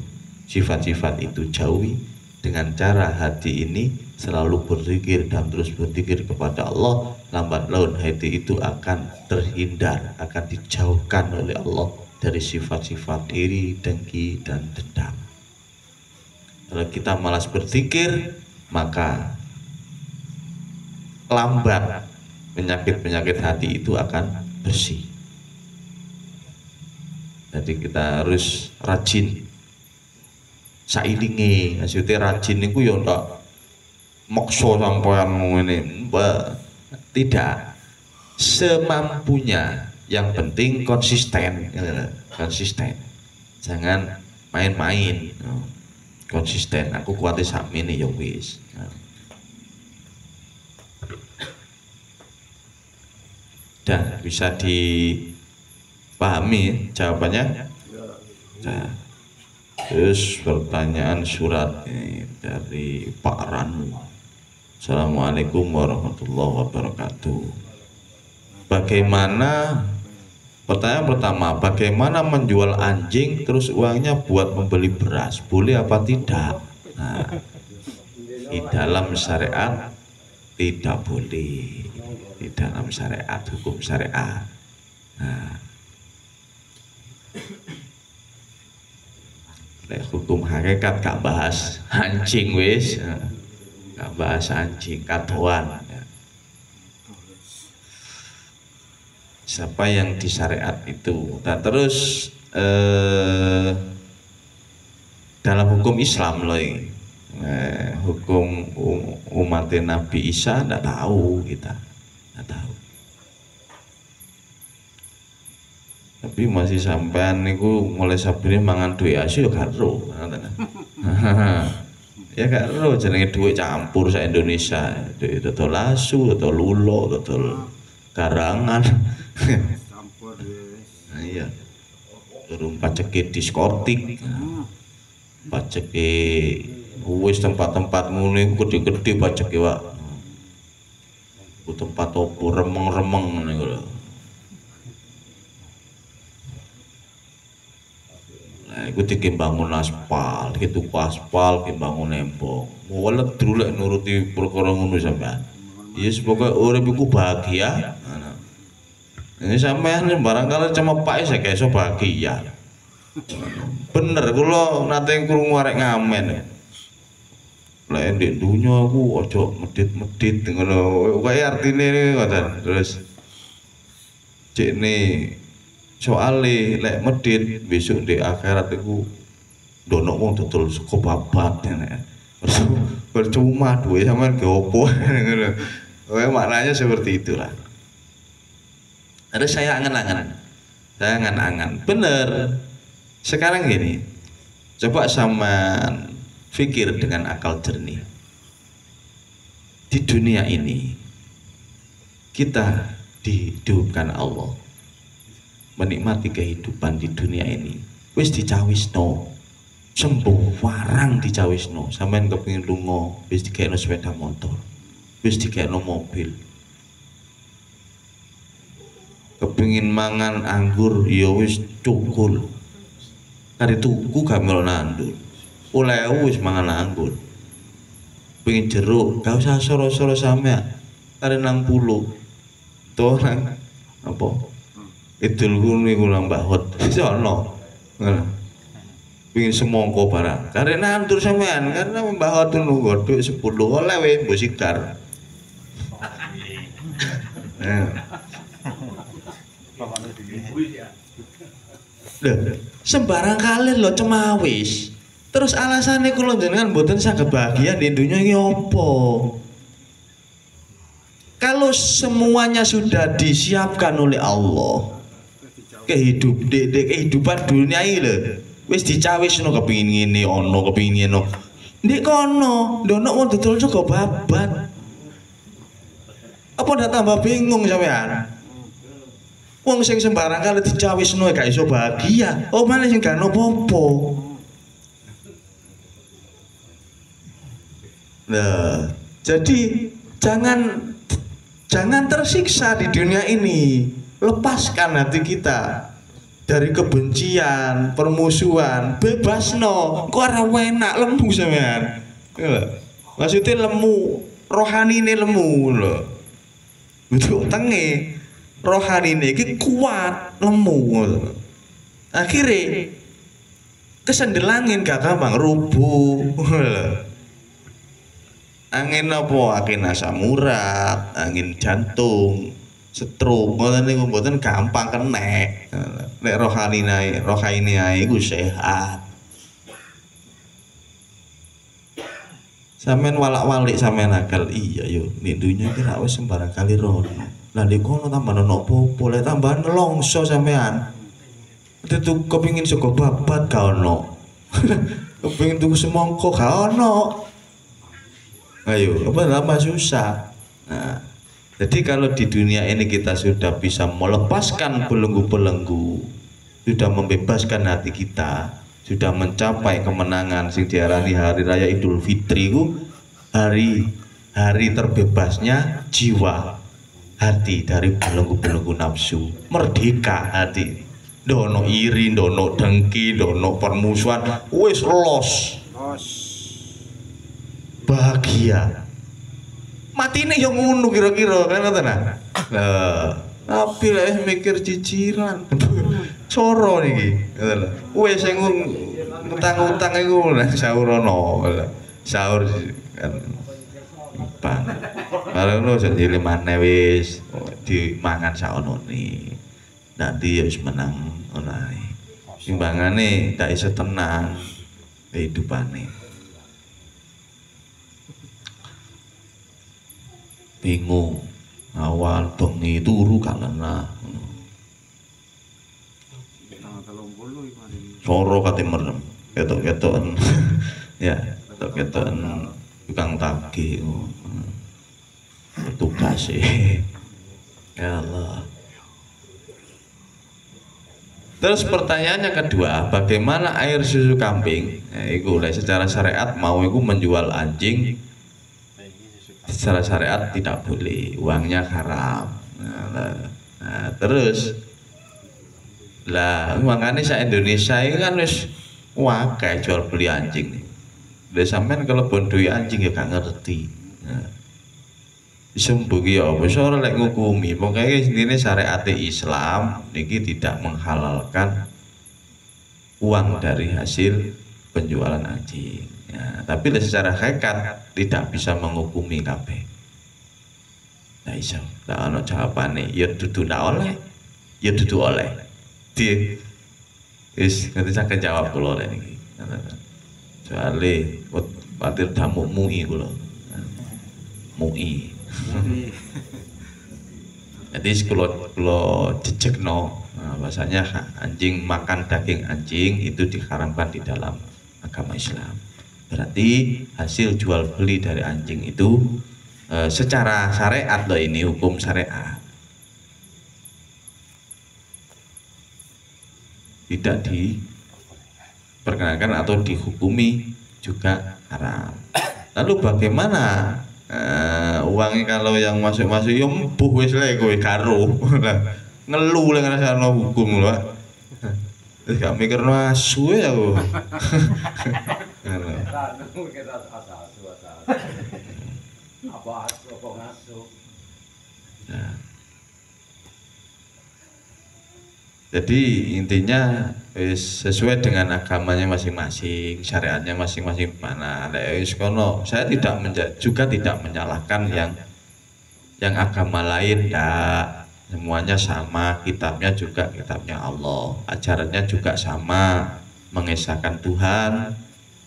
sifat-sifat itu, jauhi dengan cara hati ini selalu berzikir dan terus berzikir kepada Allah. Lambat laun hati itu akan terhindar, akan dijauhkan oleh Allah dari sifat-sifat iri, dengki, dan dendam. Kalau kita malas berzikir, maka lambat penyakit-penyakit hati itu akan bersih. Jadi kita harus rajin sailingi, maksudnya rajin itu ya ndak maksa sampean ngene, tidak, semampunya, yang penting konsisten, jangan main-main, konsisten. Aku kuatnya sakmene ya wis. Dan bisa dipahami jawabannya. Nah, terus pertanyaan surat ini dari Pak Ranu. Assalamualaikum warahmatullahi wabarakatuh. Bagaimana, pertanyaan pertama, bagaimana menjual anjing terus uangnya buat membeli beras, boleh apa tidak? Nah, di dalam syariat tidak boleh, di dalam syariat, hukum syariat. Nah, hakikat gak bahas anjing wis, gak bahas anjing katuan. Siapa yang di syariat itu. Nah, terus dalam hukum Islam loh ini, hukum umat Nabi Isa nggak tahu kita, nggak tahu. Tapi masih sampean niku mulai sabune mangan duit asu ya karo. Ya karo jenenge duit campur sa Indonesia, duit dodol asu, dodol lulo, dodol garangan. Campur Nah, iya. Turun paceke diskotik. Paceke wis tempat-tempat ngene gede-gede paceke, Pak. Ku tempat opo remeng-remeng niku lho. Nah, iku dibangun aspal, tuku aspal, bangun nembong. Welet dulu lek nuruti perkara ngono sampean. Ya semoga urip iku bahagia. Ini sampean barangkali cuma Pak saya kayak so bahagia. Bener kula nate krungu arek ngamen. Lek ndek dunya aku aja medit-medit ngono. Kaya artine ngoten. Terus cekne soale lek medit besok di akhirat iku ndono wong dodol saka babat nek. Percuma duwe sampean ge opo ngono. Maknanya seperti itulah. Terus saya angan-angan, bener. Sekarang gini, coba sama pikir dengan akal jernih. Di dunia ini, kita dihidupkan Allah, menikmati kehidupan di dunia ini. Wis dicawisno, sembuh warang dicawisno. Sampean kepengin lunga, wis dikekno sepeda motor, wis dikekno mobil. Kepingin mangan anggur ya wis cukul kari tuku gamel nandur oleh wis mangan anggur. Pengin jeruk gak usah soro-soro sampean kari nang pulo to nang apa idul niku nang bahot wis ana pengin semongko barang kari nandur sampean karena mbahot nunggu dhuwit 10 oleh wis mbok sigar. Sembarang kali lo cemawis. Terus alasannya kula jenengan mboten saged bahagia di dunia ini opo? Kalau semuanya sudah disiapkan oleh Allah, kehidupan dunia ini lho, wis dicawisno kepingin ngene ono, kepingin ngene. Ndek kono, ndono wong dodol sego babat. Apa ndak tambah bingung sampean? Wong sing sembarang kali dicawisno gak iso bahagia. Oh malah sing gak apa-apa. Nah, jadi jangan tersiksa di dunia ini. Lepaskan hati kita dari kebencian, permusuhan, bebasno. Kok ora enak lemu sampean. Maksudnya lemu, rohanine lemu lho. Betul tenge. Rohani ini kuat, lemu. Akhirnya kesendelangin gak gampang rubuh. Angin apa? Angin asam urat, angin jantung, stroke. Ngoten niku mboten gampang kena. Nek rohani ae iku sehat. Sampeyan walak-walik sampeyan akal iya yo nek dunya iki ra wis sembarang kali rono. Lah di kono tambah ono apa-apa, lek tambah nelongso sampean. Itu kepingin sego babat gak ono. Kepingin tuku semongko gak ono. Ayo, apa tambah susah. Nah, jadi kalau di dunia ini kita sudah bisa melepaskan belenggu-belenggu, sudah membebaskan hati kita, sudah mencapai kemenangan sing diarani hari raya Idul Fitri ku hari terbebasnya jiwa. Hati dari belenggu-belenggu nafsu, merdeka hati. Dono iri, dono dengki, dono permusuhan, wis los. Bahagia. Mati ini yang ngono kira-kira kan tenan. Tapi lah mikir ciciran. Coro niki. Wis sing utang-utang iku lah saurono. Sahur kan bang. Kalau ngono jadi limane wis dimangan saonone. Nanti ya wis menang ngono ae. Timbangane gak iso tenang kehidupane. Bingung awal bengi turu kalena soro kate merem ketok-ketoken ya ketok-ketoken tukang tagih tugas ya Allah. Terus pertanyaannya kedua, bagaimana air susu kambing? Iku secara syariat mau iku menjual anjing secara syariat tidak boleh, uangnya haram. Terus lah makanya sa Indonesia ini kan wis wakai jual beli anjing nih. Udah sampean kalau bondoi anjing ya gak ngerti. Sembugi ya, wis ora lek ngukumi. Pokoknya sendiri syariat Islam niki tidak menghalalkan uang dari hasil penjualan anjing. Ya, tapi secara hakikat tidak bisa menghukumi kabeh. Nah iso, lah ono jawabane, ya dudu ndak oleh, ya dudu oleh. Di wis ngerti saged jawab kula lek niki. Soale kuwatir damuk MUI kula. MUI. Jadi kalau jejekno, bahasanya anjing makan daging anjing itu diharamkan di dalam agama Islam. Berarti hasil jual beli dari anjing itu secara syariat loh, ini hukum syariat tidak diperkenankan atau dihukumi juga haram. Lalu bagaimana uangnya kalau yang masuk-masuk ya mbuh wis lek kowe karo ngeluh lek ngrasakno hukum lho Pak. Wis gak mikirno asu ya aku. Apa ngaso. Jadi intinya sesuai dengan agamanya masing-masing, syariatnya masing-masing mana. Saya juga tidak menyalahkan yang agama lain, enggak. Semuanya sama, kitabnya juga kitabnya Allah, ajarannya juga sama, mengesahkan Tuhan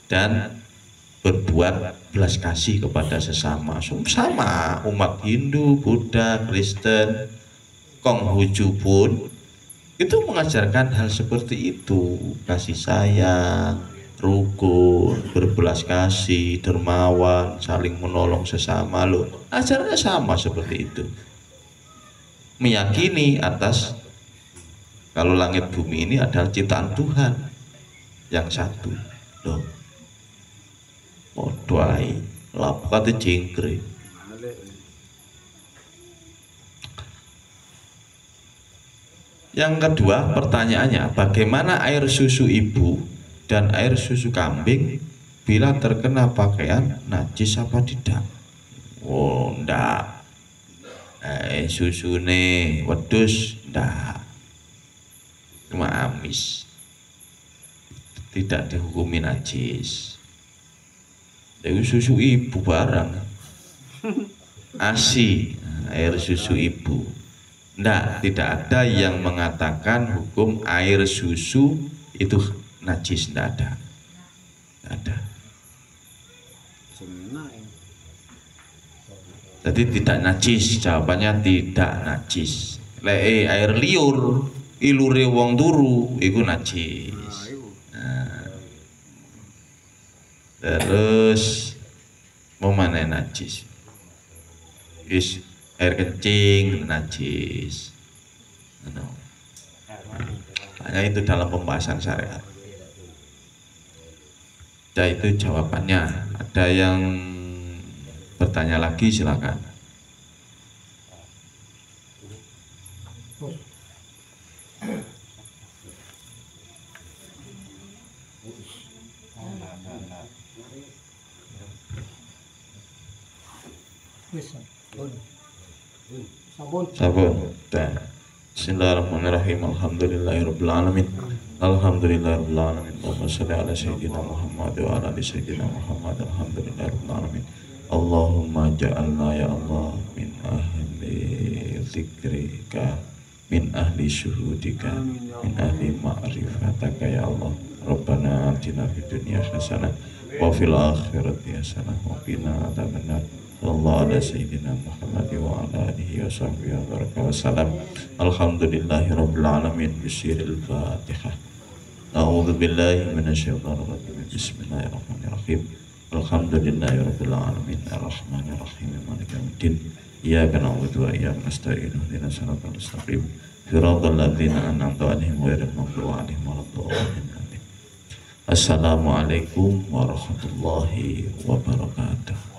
dan berbuat belas kasih kepada sesama. Sama umat Hindu, Buddha, Kristen, Konghucu pun itu mengajarkan hal seperti itu, kasih sayang, rukun, berbelas kasih, dermawan, saling menolong sesama loh. Ajarannya sama seperti itu. Meyakini atas kalau langit bumi ini adalah ciptaan Tuhan yang satu. Loh. Modai, lapate jengkre. Yang kedua pertanyaannya, bagaimana air susu ibu dan air susu kambing bila terkena pakaian najis apa tidak? Oh ndak, susune wedhus ndak, cuma amis, tidak dihukumi najis. Dewi susu ibu barang, ASI, air susu ibu. Nggak, tidak ada yang mengatakan hukum air susu itu najis, nggak ada. Nggak ada. Jadi tidak najis, jawabannya tidak najis. Air liur, ilure wong turu, itu najis. Nah. Terus mau mana najis? Air kencing najis. Hanya itu dalam pembahasan syariat. Ya itu jawabannya. Ada yang bertanya lagi silakan. Sabun. Bismillahirrahmanirrahim. Alhamdulillahirabbil alamin. Alhamdulillahirabbil alamin. Allahumma shalli ala sayyidina Muhammad wa ala ali sayyidina Muhammad. Alhamdulillahirabbil alamin. Allahumma ja'alna ya Allah min ahli dzikrika, min ahli syuhudika, min ahli ma'rifataka ya Allah. Rabbana atina fid dunya hasanah wa fil akhirati hasanah wa qina adzabannar. Sallallahu ala sayyidina Muhammad wa ala alihi wa sahbihi wa baraka wa salam. Alhamdulillahirabbil alamin. Bismillahil Fatihah. A'udzu billahi minasyaitonir rajim. Bismillahirrahmanirrahim. Alhamdulillahirabbil alamin. Arrahmanir rahim. Maliki yaumiddin. Iyyaka na'budu wa iyyaka nasta'in. Ihdinas siratal mustaqim. Siratal ladzina an'amta 'alaihim ghairil maghdubi 'alaihim waladdallin. Assalamualaikum warahmatullahi wabarakatuh.